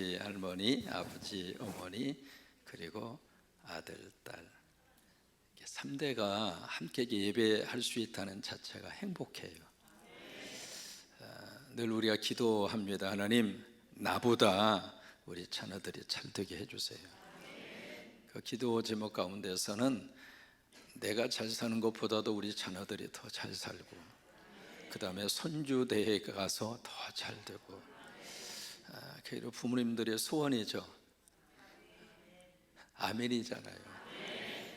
할아버지, 할머니, 아버지, 어머니, 그리고 아들, 딸 3대가 함께 예배할 수 있다는 자체가 행복해요. 늘 우리가 기도합니다. 하나님, 나보다 우리 자녀들이 잘 되게 해주세요. 그 기도 제목 가운데서는 내가 잘 사는 것보다도 우리 자녀들이 더 잘 살고, 그 다음에 손주대에 가서 더 잘 되고, 그리고 부모님들의 소원이죠. 아멘이잖아요.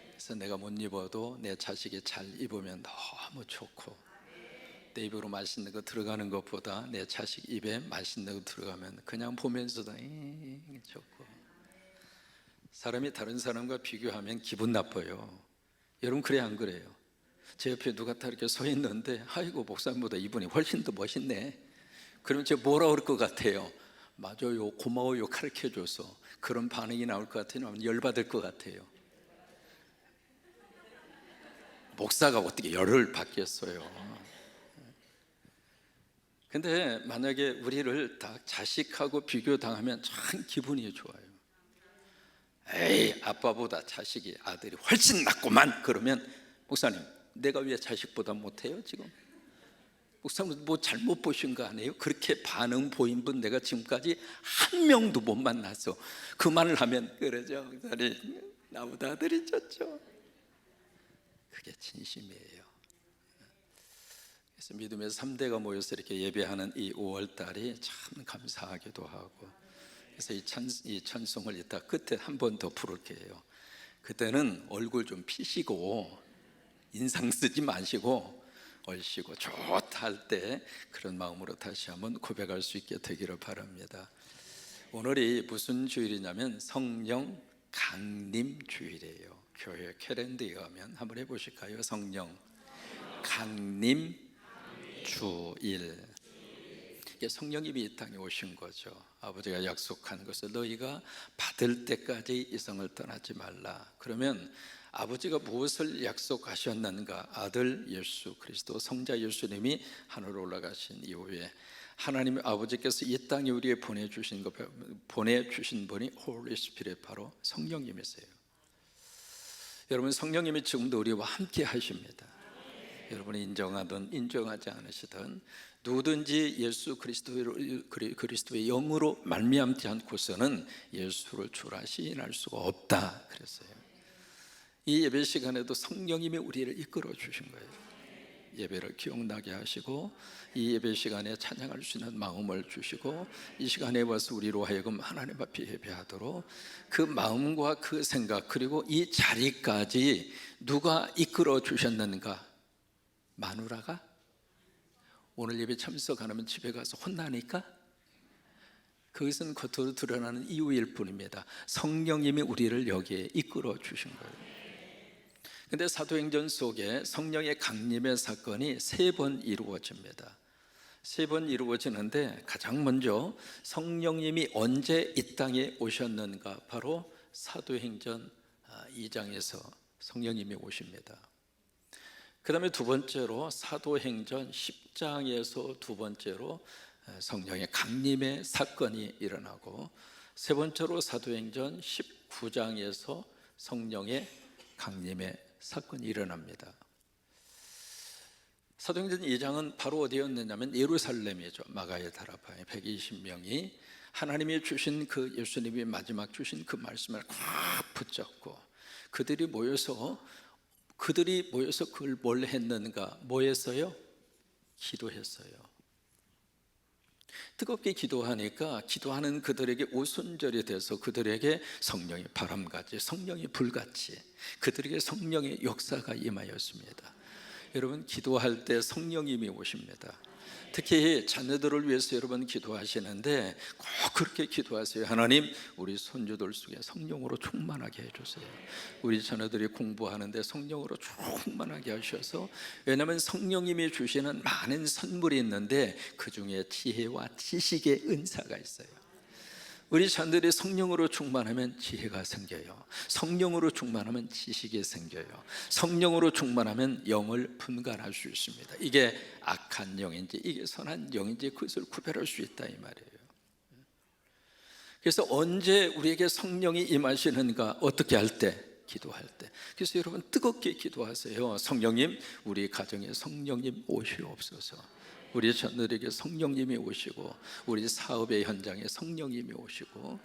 그래서 내가 못 입어도 내 자식이 잘 입으면 너무 좋고, 내 입으로 맛있는 거 들어가는 것보다 내 자식 입에 맛있는 거 들어가면 그냥 보면서도 좋고. 사람이 다른 사람과 비교하면 기분 나빠요. 여러분 그래 안 그래요? 제 옆에 누가 다 이렇게 서 있는데 아이고 목사님보다 이분이 훨씬 더 멋있네. 그럼 제가 뭐라 그럴 것 같아요? 맞아요, 고마워요, 가르쳐줘서. 그런 반응이 나올 것 같아요? 아니면 열받을 것 같아요? 목사가 어떻게 열을 받겠어요? 근데 만약에 우리를 다 자식하고 비교당하면 참 기분이 좋아요. 에이, 아빠보다 자식이 아들이 훨씬 낫구만. 그러면 목사님, 내가 왜 자식보다 못해요 지금? 목사님 뭐 잘못 보신 거 아니에요? 그렇게 반응 보인 분 내가 지금까지 한 명도 못 만났어. 그 말을 하면 그러죠, 목사님 나보다 아들이 졌죠. 그게 진심이에요. 그래서 믿음의 3대가 모여서 이렇게 예배하는 이 5월달이 참 감사하기도 하고, 그래서 이 찬송을 이따 끝에 한 번 더 부를게요. 그때는 얼굴 좀 피시고 인상 쓰지 마시고 얼씨고 좋다 할 때 그런 마음으로 다시 한번 고백할 수 있게 되기를 바랍니다. 오늘이 무슨 주일이냐면 성령 강림 주일이에요. 교회 캐len더에 가면 한번 해보실까요? 성령 강림 주일. 이게 성령님이 이 땅에 오신 거죠. 아버지가 약속한 것을 너희가 받을 때까지 이 성을 떠나지 말라. 그러면 아버지가 무엇을 약속하셨는가? 아들 예수 그리스도, 성자 예수님이 하늘로 올라가신 이후에 하나님 아버지께서 이 땅에 우리에 보내주신 분이 홀리 스피릿, 바로 성령님이세요. 여러분, 성령님이 지금도 우리와 함께 하십니다. 여러분이 인정하든 인정하지 않으시든 누구든지 예수 그리스도의 영으로 말미암지 않고서는 예수를 주라 시인할 수가 없다 그랬어요. 이 예배 시간에도 성령님이 우리를 이끌어 주신 거예요. 예배를 기억나게 하시고 이 예배 시간에 찬양할 수 있는 마음을 주시고, 이 시간에 와서 우리로 하여금 하나님 앞에 예배하도록 그 마음과 그 생각, 그리고 이 자리까지 누가 이끌어 주셨는가? 마누라가? 오늘 예배 참석 안 하면 집에 가서 혼나니까? 그것은 겉으로 드러나는 이유일 뿐입니다. 성령님이 우리를 여기에 이끌어 주신 거예요. 근데 사도행전 속에 성령의 강림의 사건이 3번 이루어집니다. 3번 이루어지는데 가장 먼저 성령님이 언제 이 땅에 오셨는가? 바로 사도행전 2장에서 성령님이 오십니다. 그 다음에 두 번째로 사도행전 10장에서 두 번째로 성령의 강림의 사건이 일어나고, 세 번째로 사도행전 19장에서 성령의 강림의 사건이 일어납니다. 사도행전 2장은 바로 어디였느냐면 예루살렘이죠. 마가의 다락방에 120명이 하나님이 주신 그 예수님이 마지막 주신 그 말씀을 꽉 붙잡고 그들이 모여서 그걸 뭘 했는가? 뭐 했어요? 기도했어요. 뜨겁게 기도하니까 기도하는 그들에게 오순절이 돼서 그들에게 성령의 바람같이, 성령의 불같이 그들에게 성령의 역사가 임하였습니다. 여러분, 기도할 때 성령님이 오십니다. 특히 자녀들을 위해서 여러분 기도하시는데 꼭 그렇게 기도하세요. 하나님, 우리 손주들 속에 성령으로 충만하게 해주세요. 우리 자녀들이 공부하는데 성령으로 충만하게 하셔서, 왜냐하면 성령님이 주시는 많은 선물이 있는데 그 중에 지혜와 지식의 은사가 있어요. 우리 자녀들이 성령으로 충만하면 지혜가 생겨요. 성령으로 충만하면 지식이 생겨요. 성령으로 충만하면 영을 분간할 수 있습니다. 이게 악한 영인지 이게 선한 영인지 그것을 구별할 수 있다 이 말이에요. 그래서 언제 우리에게 성령이 임하시는가? 어떻게 할 때? 기도할 때. 그래서 여러분 뜨겁게 기도하세요. 성령님, 우리 가정에 성령님 오시옵소서. 우리 자녀들에게 성령님이 오시고, 우리 사업의 현장에 성령님이 오시고.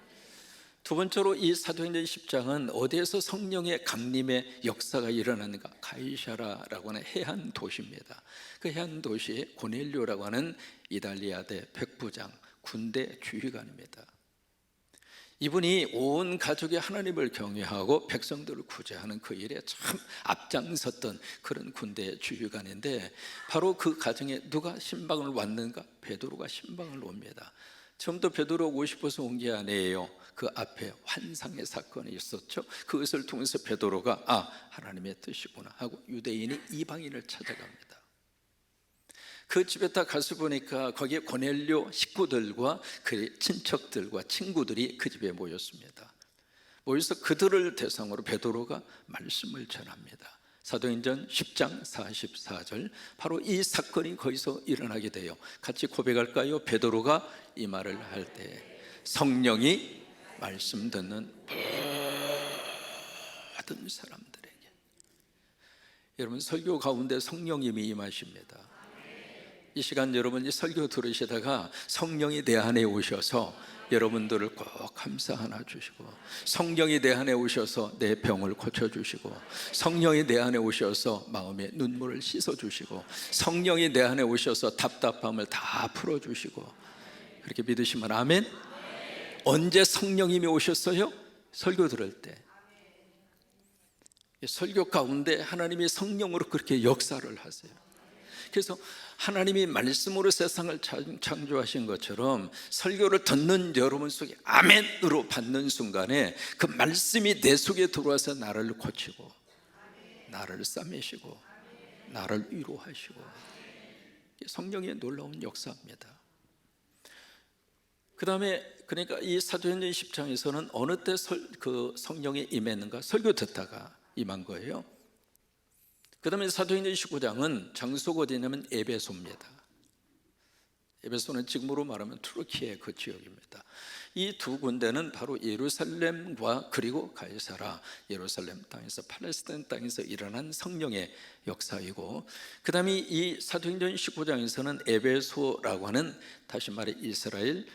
두 번째로 이 사도행전 10장은 어디에서 성령의 강림의 역사가 일어나는가? 가이사라라고 하는 해안 도시입니다. 그 해안 도시에 고넬료라고 하는 이달리아대 백부장, 군대 주휘관입니다. 이분이 온 가족이 하나님을 경외하고 백성들을 구제하는 그 일에 참 앞장섰던 그런 군대 주휘관인데, 바로 그 가정에 누가 신방을 왔는가? 베드로가 신방을 옵니다. 처음부터 베드로 오고 싶어서 온 게 아니에요. 그 앞에 환상의 사건이 있었죠. 그것을 통해서 베드로가 하나님의 뜻이구나 하고 유대인이 이방인을 찾아갑니다. 그 집에 딱 가서 보니까 거기에 고넬료 식구들과 그 친척들과 친구들이 그 집에 모였습니다. 모여서 그들을 대상으로 베드로가 말씀을 전합니다. 사도행전 10장 44절, 바로 이 사건이 거기서 일어나게 돼요. 같이 고백할까요? 베드로가 이 말을 할 때 성령이 말씀 듣는 모든 사람들에게. 여러분, 설교 가운데 성령님이 임하십니다. 이 시간 여러분이 설교 들으시다가 성령이 내 안에 오셔서 여러분들을 꼭 감싸 안아 주시고, 성령이 내 안에 오셔서 내 병을 고쳐주시고, 성령이 내 안에 오셔서 마음의 눈물을 씻어주시고, 성령이 내 안에 오셔서 답답함을 다 풀어주시고, 그렇게 믿으시면 아멘. 언제 성령님이 오셨어요? 설교 들을 때. 설교 가운데 하나님이 성령으로 그렇게 역사를 하세요. 그래서 하나님이 말씀으로 세상을 창조하신 것처럼 설교를 듣는 여러분 속에 아멘으로 받는 순간에 그 말씀이 내 속에 들어와서 나를 고치고, 나를 싸매시고, 나를 위로하시고, 성령의 놀라운 역사입니다. 그 다음에 그러니까 이 사도행전 10장에서는 어느 때 그 성령이 임했는가? 설교 듣다가 임한 거예요. 그 다음에 사도행전 19장은 장소가 어디냐면 에베소입니다. 에베소는 지금으로 말하면 투르키의 그 지역입니다. 이 두 군데는 바로 예루살렘과 그리고 가이사라, 예루살렘 땅에서 팔레스타인 땅에서 일어난 성령의 역사이고, 그 다음에 이 사도행전 19장에서는 에베소라고 하는, 다시 말해 이스라엘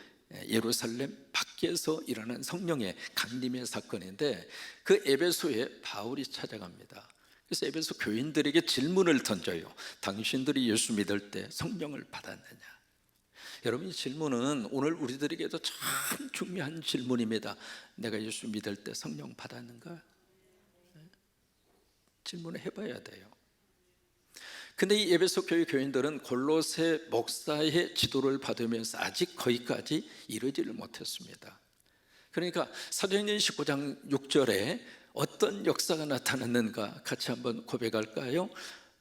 예루살렘 밖에서 일어난 성령의 강림의 사건인데, 그 에베소에 바울이 찾아갑니다. 그래서 에베소 교인들에게 질문을 던져요. 당신들이 예수 믿을 때 성령을 받았느냐? 여러분, 이 질문은 오늘 우리들에게도 참 중요한 질문입니다. 내가 예수 믿을 때 성령 받았는가? 질문을 해봐야 돼요. 근데 이 에베소 교회 교인들은 골로새 목사의 지도를 받으면서 아직 거기까지 이르지를 못했습니다. 그러니까 사도행전 19장 6절에 어떤 역사가 나타났는가 같이 한번 고백할까요?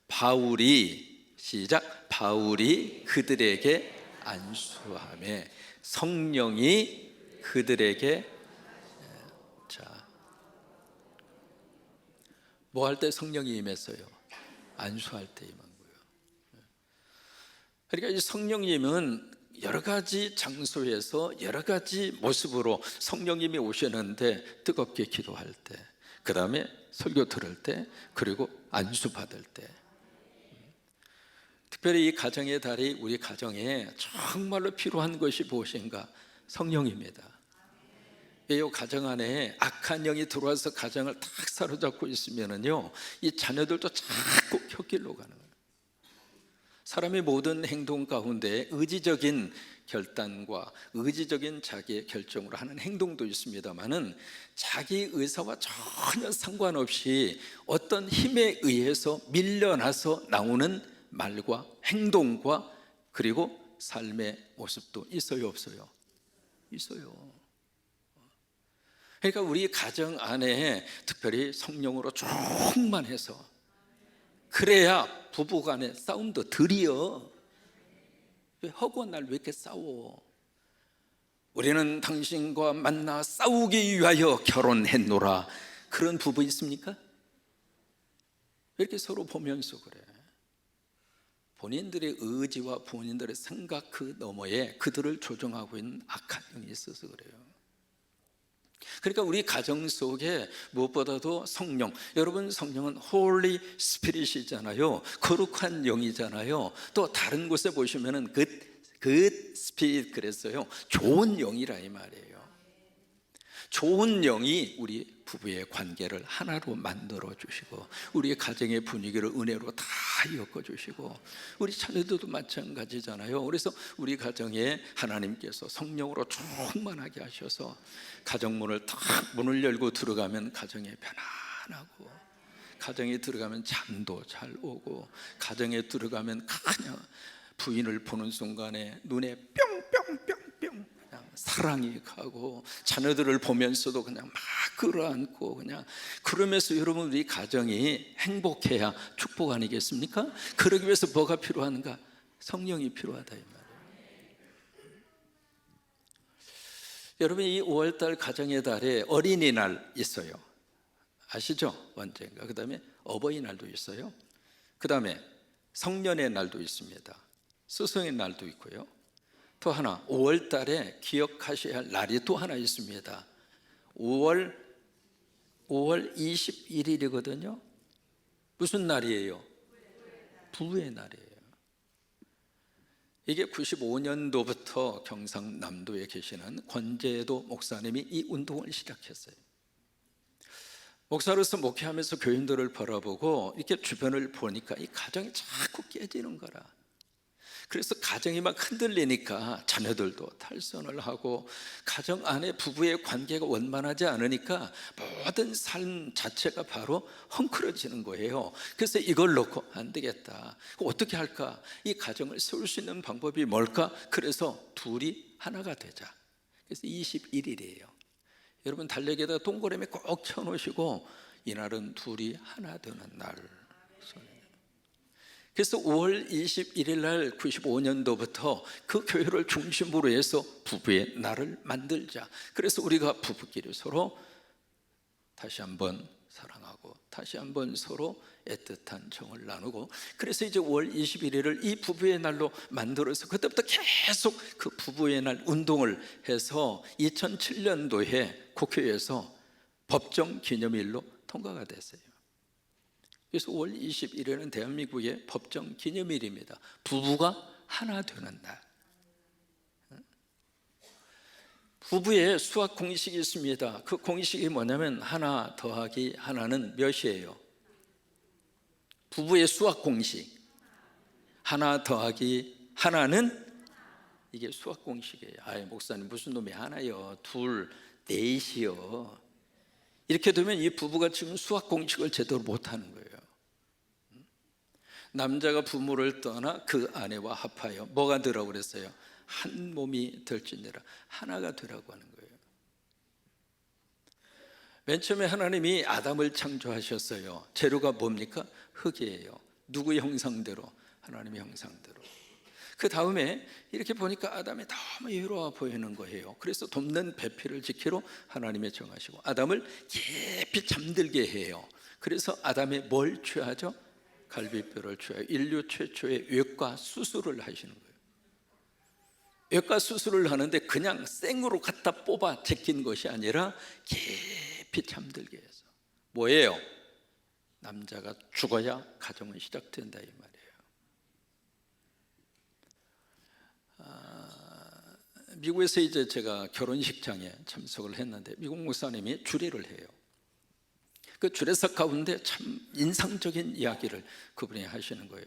바울이, 시작, 바울이 그들에게 안수하며 성령이 그들에게, 자, 뭐 할 때 성령이 임했어요? 안수할 때 임한 거예요. 그러니까 이 성령님은 여러 가지 장소에서 여러 가지 모습으로 성령님이 오시는데, 뜨겁게 기도할 때, 그 다음에 설교 들을 때, 그리고 안수 받을 때. 특별히 이 가정의 달이 우리 가정에 정말로 필요한 것이 무엇인가? 성령입니다. 이 가정 안에 악한 영이 들어와서 가정을 탁 사로잡고 있으면은요, 이 자녀들도 자꾸 홧길로 가는 거예요. 사람의 모든 행동 가운데 의지적인 결단과 의지적인 자기의 결정으로 하는 행동도 있습니다만은, 자기 의사와 전혀 상관없이 어떤 힘에 의해서 밀려나서 나오는 말과 행동과 그리고 삶의 모습도 있어요, 없어요? 있어요. 그러니까 우리 가정 안에 특별히 성령으로 충만해서, 그래야 부부간의 싸움도 덜이요. 왜 허구한 날 왜 이렇게 싸워? 우리는 당신과 만나 싸우기 위하여 결혼했노라. 그런 부부 있습니까? 왜 이렇게 서로 보면서 그래? 본인들의 의지와 본인들의 생각 그 너머에 그들을 조종하고 있는 악한 영이 있어서 그래요. 그러니까 우리 가정 속에 무엇보다도 성령, 여러분 성령은 홀리 스피릿이잖아요. 거룩한 영이잖아요. 또 다른 곳에 보시면은 그 스피릿 그랬어요. 좋은 영이라 이 말이에요. 좋은 영이 우리 부부의 관계를 하나로 만들어 주시고 우리의 가정의 분위기를 은혜로 다 엮어 주시고 우리 자녀들도 마찬가지잖아요. 그래서 우리 가정에 하나님께서 성령으로 충만하게 하셔서 가정문을 탁 문을 열고 들어가면 가정에 편안하고, 가정에 들어가면 잠도 잘 오고, 가정에 들어가면 그냥 부인을 보는 순간에 눈에 뿅뿅뿅뿅 그냥 사랑이 가고, 자녀들을 보면서도 그냥 막 끌어안고, 그냥 그러면서 여러분 우리 가정이 행복해야 축복 아니겠습니까? 그러기 위해서 뭐가 필요한가? 성령이 필요하다 이 말이에요. 여러분 이 5월달 가정의 달에 어린이날 있어요. 아시죠? 언젠가. 그 다음에 어버이날도 있어요. 그 다음에 성년의 날도 있습니다. 스승의 날도 있고요. 또 하나 5월 달에 기억하셔야 할 날이 또 하나 있습니다. 5월 21일이거든요. 무슨 날이에요? 부부의 날이에요. 이게 95년도부터 경상남도에 계시는 권재도 목사님이 이 운동을 시작했어요. 목사로서 목회하면서 교인들을 바라보고 이렇게 주변을 보니까 이 가정이 자꾸 깨지는 거라. 그래서 가정이 막 흔들리니까 자녀들도 탈선을 하고 가정 안에 부부의 관계가 원만하지 않으니까 모든 삶 자체가 바로 헝클어지는 거예요. 그래서 이걸 놓고 안 되겠다, 어떻게 할까? 이 가정을 세울 수 있는 방법이 뭘까? 그래서 둘이 하나가 되자. 그래서 21일이에요. 여러분 달력에다 동그라미 꼭 쳐놓으시고 이날은 둘이 하나 되는 날. 그래서 5월 21일 날 95년도부터 그 교회를 중심으로 해서 부부의 날을 만들자. 그래서 우리가 부부끼리 서로 다시 한번 사랑하고 다시 한번 서로 애틋한 정을 나누고, 그래서 이제 5월 21일을 이 부부의 날로 만들어서 그때부터 계속 그 부부의 날 운동을 해서 2007년도에 국회에서 법정 기념일로 통과가 됐어요. 그래서 5월 21일은 대한민국의 법정 기념일입니다. 부부가 하나 되는 날. 부부의 수학 공식이 있습니다. 그 공식이 뭐냐면 하나 더하기 하나는 몇이에요? 부부의 수학 공식 하나 더하기 하나는, 이게 수학 공식이에요. 아이 목사님 무슨 놈이 하나요? 둘, 넷이요. 이렇게 되면 이 부부가 지금 수학 공식을 제대로 못하는 거예요. 남자가 부모를 떠나 그 아내와 합하여 뭐가 되라고 그랬어요? 한 몸이 될지니라. 하나가 되라고 하는 거예요. 맨 처음에 하나님이 아담을 창조하셨어요. 재료가 뭡니까? 흙이에요. 누구 형상대로? 하나님의 형상대로. 그 다음에 이렇게 보니까 아담이 너무 외로워 보이는 거예요. 그래서 돕는 배필을 지키러 하나님이 정하시고 아담을 깊이 잠들게 해요. 그래서 아담이 뭘 취하죠? 갈비뼈를 취하여 인류 최초의 외과 수술을 하시는 거예요. 외과 수술을 하는데 그냥 생으로 갖다 뽑아 제낀 것이 아니라 깊이 잠들게 해서, 뭐예요? 남자가 죽어야 가정은 시작된다 이 말이에요. 미국에서 이제 제가 결혼식장에 참석을 했는데 미국 목사님이 주례를 해요. 그 주례석 가운데 참 인상적인 이야기를 그분이 하시는 거예요.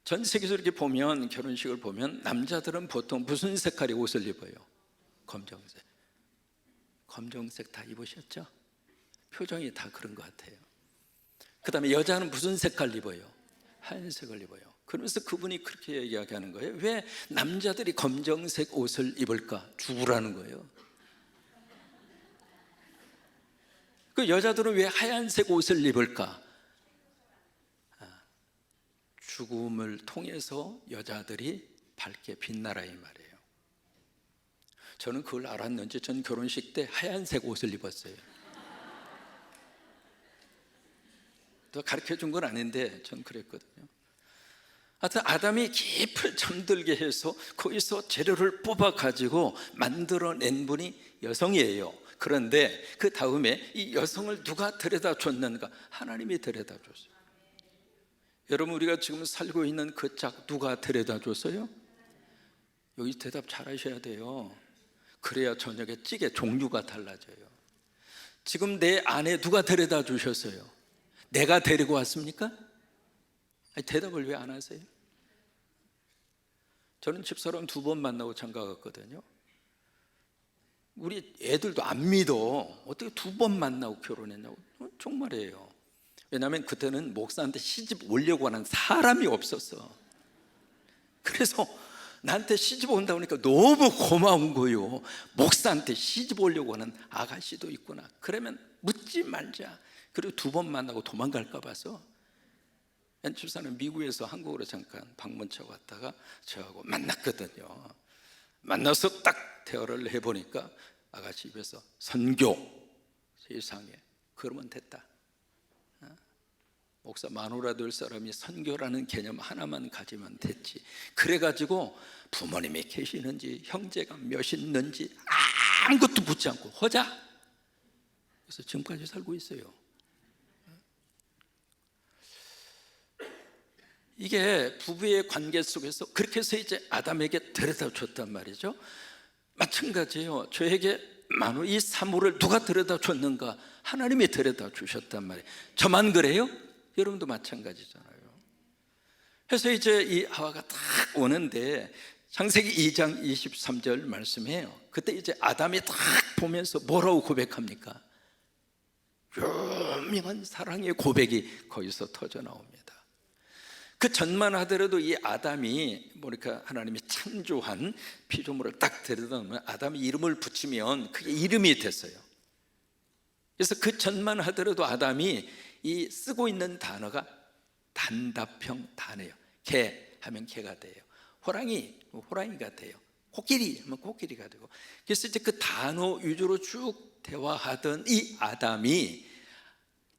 전 세계에서 이렇게 보면, 결혼식을 보면 남자들은 보통 무슨 색깔의 옷을 입어요? 검정색. 검정색 다 입으셨죠? 표정이 다 그런 것 같아요. 그 다음에 여자는 무슨 색깔 입어요? 하얀색을 입어요. 그러면서 그분이 그렇게 이야기하는 거예요. 왜 남자들이 검정색 옷을 입을까? 죽으라는 거예요. 그 여자들은 왜 하얀색 옷을 입을까? 죽음을 통해서 여자들이 밝게 빛나라 이 말이에요. 저는 그걸 알았는지 전 결혼식 때 하얀색 옷을 입었어요. 또 가르쳐 준 건 아닌데 전 그랬거든요. 하여튼 아담이 깊이 잠들게 해서 거기서 재료를 뽑아 가지고 만들어낸 분이 여성이에요. 그런데 그 다음에 이 여성을 누가 데려다 줬는가? 하나님이 데려다 줬어요. 여러분, 우리가 지금 살고 있는 그 짝 누가 데려다 줬어요? 여기 대답 잘 하셔야 돼요. 그래야 저녁에 찌개 종류가 달라져요. 지금 내 안에 누가 데려다 주셨어요? 내가 데리고 왔습니까? 아니, 대답을 왜 안 하세요? 저는 집사람 2번 만나고 장가 갔거든요. 우리 애들도 안 믿어. 어떻게 2번 만나고 결혼했냐고. 정말이에요. 왜냐하면 그때는 목사한테 시집 오려고 하는 사람이 없었어. 그래서 나한테 시집 온다고 하니까 너무 고마운 거예요. 목사한테 시집 오려고 하는 아가씨도 있구나. 그러면 묻지 말자. 그리고 2번 만나고 도망갈까 봐서 집사는 미국에서 한국으로 잠깐 방문차 왔다가 저하고 만났거든요. 만나서 딱 대화를 해보니까 아가씨 입에서 선교, 세상에 그러면 됐다. 목사 마누라 될 사람이 선교라는 개념 하나만 가지면 됐지. 그래가지고 부모님이 계시는지 형제가 몇 있는지 아무것도 묻지 않고 허자. 그래서 지금까지 살고 있어요. 이게 부부의 관계 속에서 그렇게 해서 이제 아담에게 데려다 줬단 말이죠. 마찬가지예요. 저에게 이 사물을 누가 데려다 줬는가? 하나님이 데려다 주셨단 말이에요. 저만 그래요? 여러분도 마찬가지잖아요. 그래서 이제 이 하와가 딱 오는데 창세기 2장 23절 말씀해요. 그때 이제 아담이 딱 보면서 뭐라고 고백합니까? 유명한 사랑의 고백이 거기서 터져 나옵니다. 그 전만 하더라도 이 아담이 뭐랄까 하나님이 창조한 피조물을 딱 데려다 놓으면 아담이 이름을 붙이면 그게 이름이 됐어요. 그래서 그 전만 하더라도 아담이 이 쓰고 있는 단어가 단답형 단어예요. 개 하면 개가 돼요. 호랑이가 돼요. 코끼리 하면 코끼리가 되고. 그래서 이제 그 단어 위주로 쭉 대화하던 이 아담이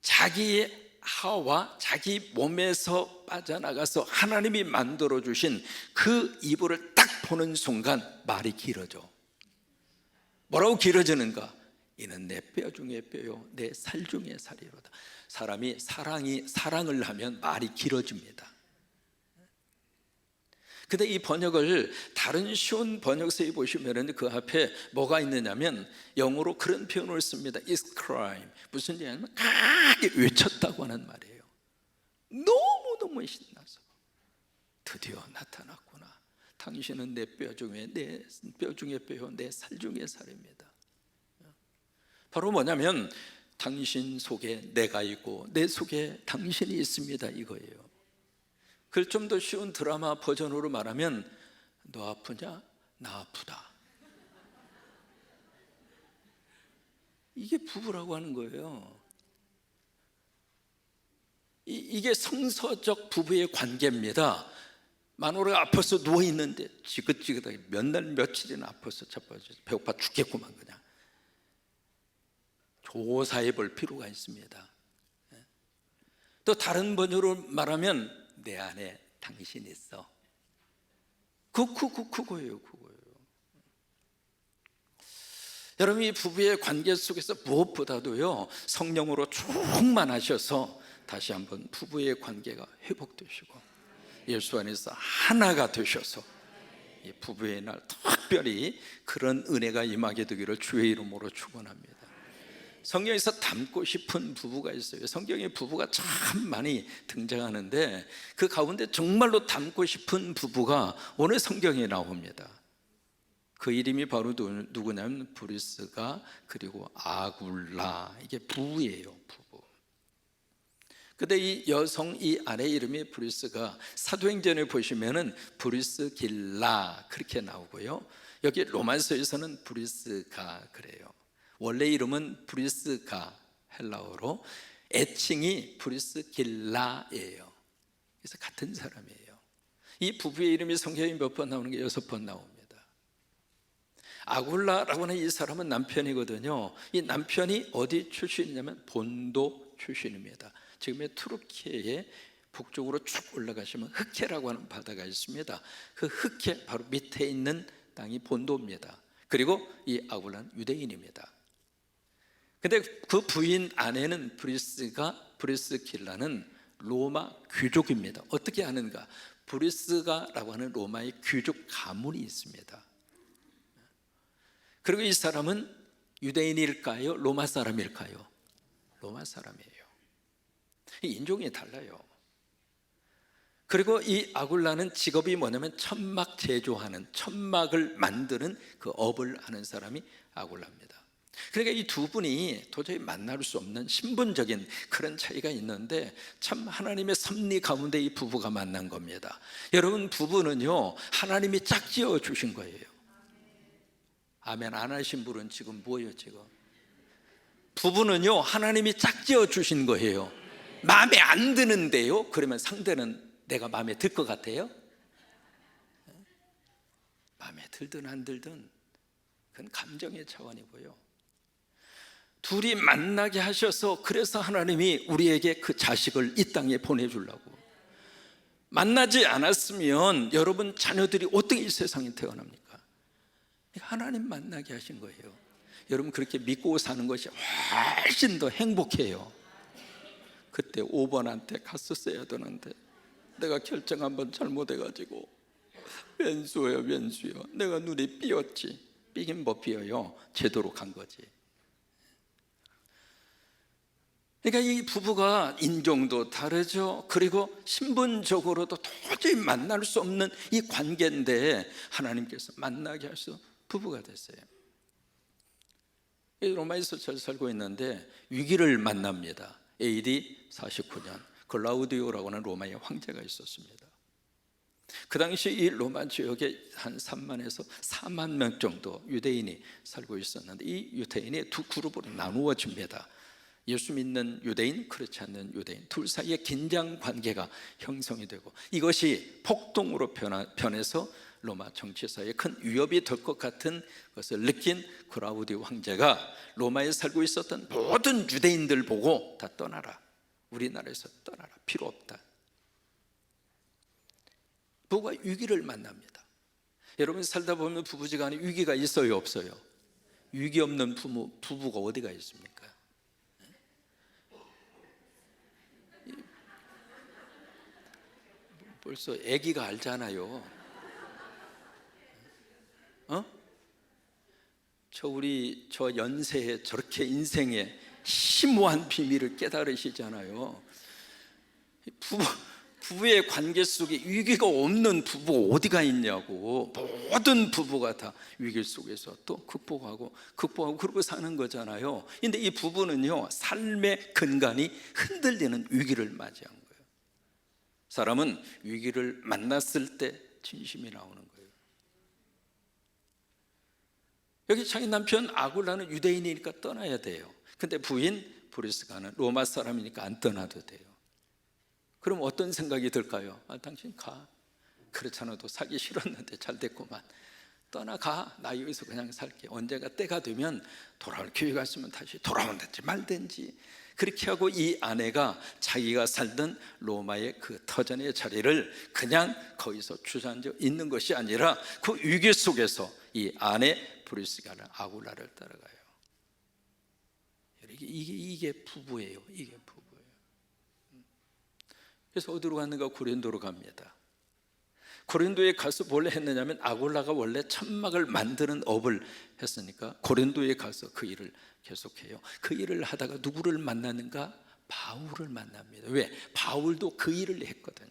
자기의 하와 자기 몸에서 빠져나가서 하나님이 만들어 주신 그 이불을 딱 보는 순간 말이 길어져. 뭐라고 길어지는가? 이는 내 뼈 중에 뼈요 내 살 중에 살이로다. 사람이 사랑을 하면 말이 길어집니다. 근데 이 번역을 다른 쉬운 번역서에 보시면 그 앞에 뭐가 있느냐면 영어로 그런 표현을 씁니다. It's crime. 무슨 얘기냐면 강하게 외쳤다고 하는 말이에요. 너무너무 신나서 드디어 나타났구나. 당신은 내 뼈 중에 뼈요 내 살 중에 살입니다. 바로 뭐냐면 당신 속에 내가 있고 내 속에 당신이 있습니다, 이거예요. 그걸 좀 더 쉬운 드라마 버전으로 말하면 너 아프냐? 나 아프다. 이게 부부라고 하는 거예요. 이게 성서적 부부의 관계입니다. 마누라가 아파서 누워있는데 지긋지긋하게 몇 날 며칠이나 아파서 자빠져 배고파 죽겠구만. 그냥 조사해 볼 필요가 있습니다. 또 다른 번역으로 말하면 내 안에 당신이 있어. 그거예요. 여러분, 이 부부의 관계 속에서 무엇보다도요 성령으로 충만하셔서 다시 한번 부부의 관계가 회복되시고 예수 안에서 하나가 되셔서 이 부부의 날 특별히 그런 은혜가 임하게 되기를 주의 이름으로 축원합니다. 성경에서 닮고 싶은 부부가 있어요. 성경에 부부가 참 많이 등장하는데 그 가운데 정말로 닮고 싶은 부부가 오늘 성경에 나옵니다. 그 이름이 바로 누구냐면 브리스가 그리고 아굴라. 이게 부부예요, 부부. 근데 이 여성 이 아내 이름이 브리스가 사도행전에 보시면은 브리스길라 그렇게 나오고요. 여기 로마서에서는 브리스가 그래요. 원래 이름은 브리스가 헬라어로 애칭이 브리스길라예요. 그래서 같은 사람이에요. 이 부부의 이름이 성경에 몇 번 나오는 게 6번 나옵니다. 아굴라라고 하는 이 사람은 남편이거든요. 이 남편이 어디 출신이냐면 본도 출신입니다. 지금의 투르키예의 북쪽으로 쭉 올라가시면 흑해라고 하는 바다가 있습니다. 그 흑해 바로 밑에 있는 땅이 본도입니다. 그리고 이 아굴라는 유대인입니다. 근데 그 부인 아내는 브리스길라는 로마 귀족입니다. 어떻게 하는가? 브리스가라고 하는 로마의 귀족 가문이 있습니다. 그리고 이 사람은 유대인일까요? 로마 사람일까요? 로마 사람이에요. 인종이 달라요. 그리고 이 아굴라는 직업이 뭐냐면 천막 제조하는, 천막을 만드는 그 업을 하는 사람이 아굴라입니다. 그러니까 이 두 분이 도저히 만날 수 없는 신분적인 그런 차이가 있는데, 참 하나님의 섭리 가운데 이 부부가 만난 겁니다. 여러분, 부부는요 하나님이 짝지어 주신 거예요. 아멘 안 하신 분은 지금 뭐예요? 지금 부부는요 하나님이 짝지어 주신 거예요. 마음에 안 드는데요, 그러면 상대는 내가 마음에 들 것 같아요? 마음에 들든 안 들든 그건 감정의 차원이고요. 둘이 만나게 하셔서, 그래서 하나님이 우리에게 그 자식을 이 땅에 보내주려고. 만나지 않았으면 여러분 자녀들이 어떻게 이 세상에 태어납니까? 하나님 만나게 하신 거예요. 여러분 그렇게 믿고 사는 것이 훨씬 더 행복해요. 그때 5번한테 갔었어야 되는데 내가 결정 한번 잘못해가지고, 왼수요 왼수요, 내가 눈이 삐었지. 삐긴 뭐 삐어요, 제대로 간 거지. 그러니까 이 부부가 인종도 다르죠. 그리고 신분적으로도 도저히 만날 수 없는 이 관계인데 하나님께서 만나게 하셔서 부부가 됐어요. 로마에서 잘 살고 있는데 위기를 만납니다. AD 49년 글라우디오라고 하는 로마의 황제가 있었습니다. 그 당시 이 로마 지역에 한 3만에서 4만 명 정도 유대인이 살고 있었는데, 이 유대인이 두 그룹으로 나누어집니다. 예수 믿는 유대인, 그렇지 않는 유대인, 둘 사이에 긴장 관계가 형성이 되고, 이것이 폭동으로 변해서 로마 정치사에 큰 위협이 될 것 같은 것을 느낀 글라우디오 황제가 로마에 살고 있었던 모든 유대인들 보고 다 떠나라, 우리나라에서 떠나라, 필요 없다. 부부가 위기를 만납니다. 여러분 살다 보면 부부지간에 위기가 있어요, 없어요? 위기 없는 부부가 어디가 있습니까? 벌써 아기가 알잖아요. 저 연세에 저렇게 인생의 심오한 비밀을 깨달으시잖아요. 부부의 관계 속에 위기가 없는 부부가 어디가 있냐고. 모든 부부가 다 위기 속에서 또 극복하고 그러고 사는 거잖아요. 근데 이 부부는요 삶의 근간이 흔들리는 위기를 맞이한 거예요. 사람은 위기를 만났을 때 진심이 나오는 거예요. 여기 자기 남편 아굴라는 유대인이니까 떠나야 돼요. 근데 부인 브리스가는 로마 사람이니까 안 떠나도 돼요. 그럼 어떤 생각이 들까요? 당신 가. 그렇잖아도 살기 싫었는데 잘 됐구만. 떠나가. 나 여기서 그냥 살게. 언젠가 때가 되면 돌아올 기회가 있으면 다시 돌아온다든지 말든지. 그렇게 하고 이 아내가 자기가 살던 로마의 그 터전의 자리를 그냥 거기서 주저앉아 있는 것이 아니라 그 위기 속에서 이 아내 브리스가는 아굴라를 따라가요. 이게 부부예요. 이게 부부예요. 그래서 어디로 갔는가? 고린도로 갑니다. 고린도에 가서 뭘 했느냐면, 아굴라가 원래 천막을 만드는 업을 했으니까 고린도에 가서 그 일을 계속해요. 그 일을 하다가 누구를 만나는가? 바울을 만납니다. 왜? 바울도 그 일을 했거든요.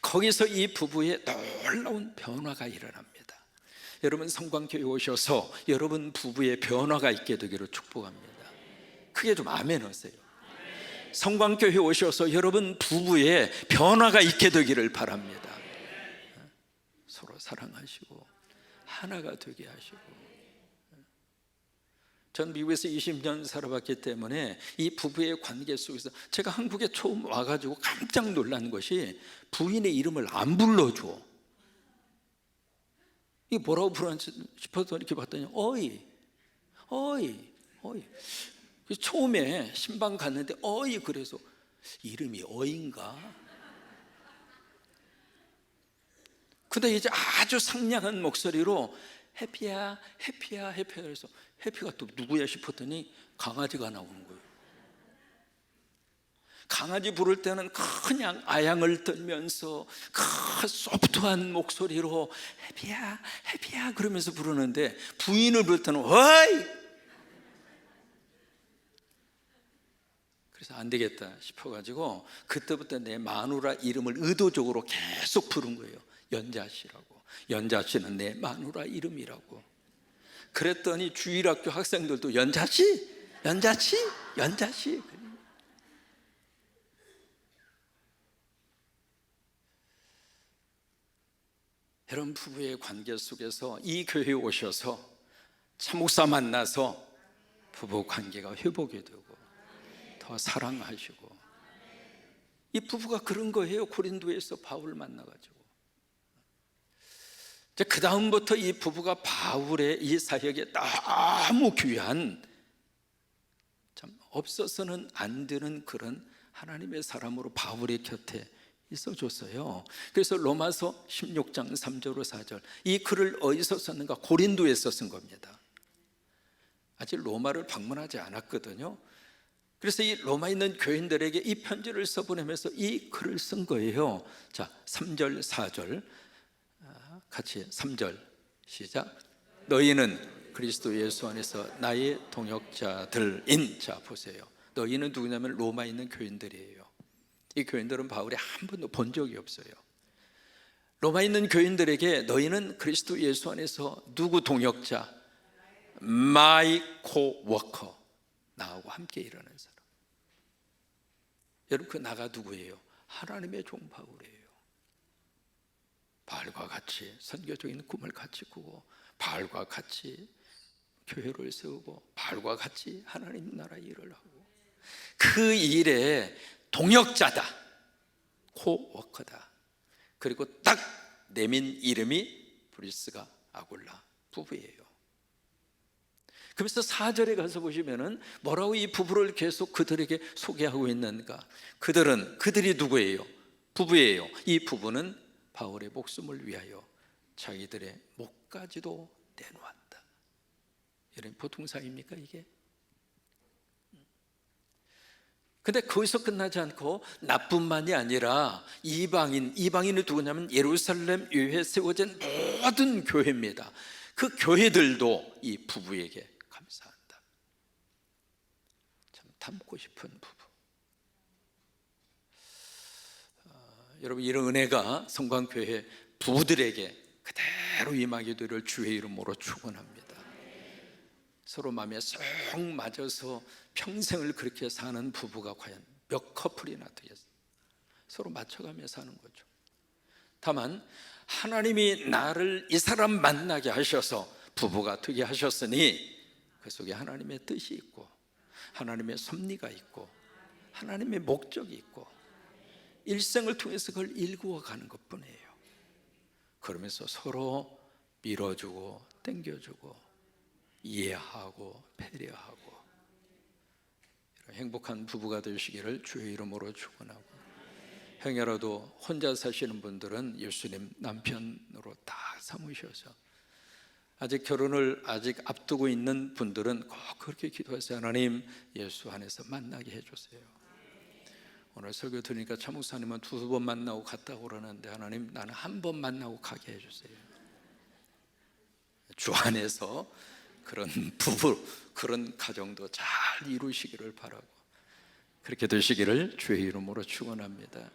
거기서 이 부부의 놀라운 변화가 일어납니다. 여러분 성광교회 오셔서 여러분 부부의 변화가 있게 되기를 축복합니다. 크게 좀 아멘 하세요. 성광교회 오셔서 여러분 부부의 변화가 있게 되기를 바랍니다. 서로 사랑하시고 하나가 되게 하시고. 전 미국에서 20년 살아봤기 때문에 이 부부의 관계 속에서 제가 한국에 처음 와가지고 깜짝 놀란 것이 부인의 이름을 안 불러줘. 이게 뭐라고 부르는지 싶어서 이렇게 봤더니 어이. 처음에 신방 갔는데 어이, 그래서 이름이 어인가? 근데 이제 아주 상냥한 목소리로 해피야, 해피야, 해피야. 그래서 해피가 또 누구야 싶었더니 강아지가 나오는 거예요. 강아지 부를 때는 그냥 아양을 떨면서 그 소프트한 목소리로 해피야, 해피야 그러면서 부르는데, 부인을 부를 때는 어이! 그래서 안 되겠다 싶어가지고 그때부터 내 마누라 이름을 의도적으로 계속 부른 거예요. 연자씨라고. 연자씨는 내 마누라 이름이라고. 그랬더니 주일학교 학생들도 연자씨, 연자씨, 연자씨. 이런 부부의 관계 속에서 이 교회에 오셔서 참목사 만나서 부부 관계가 회복이 되고 더 사랑하시고, 이 부부가 그런 거예요. 고린도에서 바울 만나가지고 이제 그 다음부터 이 부부가 바울의 이 사역에 너무 귀한, 참 없어서는 안 되는 그런 하나님의 사람으로 바울의 곁에 있어줬어요. 그래서 로마서 16장 3절로 4절, 이 글을 어디서 썼는가? 고린도에서 쓴 겁니다. 아직 로마를 방문하지 않았거든요. 그래서 이 로마에 있는 교인들에게 이 편지를 써보내면서 이 글을 쓴 거예요. 자, 3절 4절 같이, 3절 시작. 너희는 그리스도 예수 안에서 나의 동역자들인. 자, 보세요. 너희는 누구냐면 로마에 있는 교인들이에요. 이 교인들은 바울이 한 번도 본 적이 없어요. 로마에 있는 교인들에게 너희는 그리스도 예수 안에서 누구 동역자? My co-worker, 나하고 함께 일하는 사람. 여러분, 그 나가 누구예요? 하나님의 종 바울이에요. 바울과 같이 선교적인 꿈을 같이 꾸고, 바울과 같이 교회를 세우고, 바울과 같이 하나님 나라 일을 하고, 그 일에 동역자다, 코워커다. 그리고 딱 내민 이름이 브리스가 아굴라 부부예요. 그래서 4절에 가서 보시면은 뭐라고 이 부부를 계속 그들에게 소개하고 있는가? 그들이 누구예요? 부부예요. 이 부부는 바울의 목숨을 위하여 자기들의 목까지도 내놓았다. 여러분, 보통 사이입니까 이게? 근데 거기서 끝나지 않고 나뿐만이 아니라 이방인이 누구냐면 예루살렘 교회에 세워진 모든 교회입니다. 그 교회들도 이 부부에게 감사한다. 참 닮고 싶은 부부. 여러분, 이런 은혜가 성광교회 부부들에게 그대로 임하게 되기를 주의 이름으로 축원합니다. 서로 마음에 쏙 맞아서 평생을 그렇게 사는 부부가 과연 몇 커플이나 되겠어요? 서로 맞춰가며 사는 거죠. 다만 하나님이 나를 이 사람 만나게 하셔서 부부가 되게 하셨으니 그 속에 하나님의 뜻이 있고, 하나님의 섭리가 있고, 하나님의 목적이 있고, 일생을 통해서 그걸 일구어 가는 것뿐이에요. 그러면서 서로 밀어주고 땡겨주고 이해하고 배려하고, 행복한 부부가 되시기를 주의 이름으로 축원하고, 행여라도 혼자 사시는 분들은 예수님 남편으로 다 삼으셔서, 아직 결혼을 아직 앞두고 있는 분들은 꼭 그렇게 기도하세요. 하나님, 예수 안에서 만나게 해주세요. 오늘 설교 들으니까 차 목사님은 2번 만나고 갔다고 그러는데, 하나님, 나는 한 번 만나고 가게 해주세요. 주 안에서 그런 부부, 그런 가정도 잘 이루시기를 바라고, 그렇게 되시기를 주의 이름으로 축원합니다.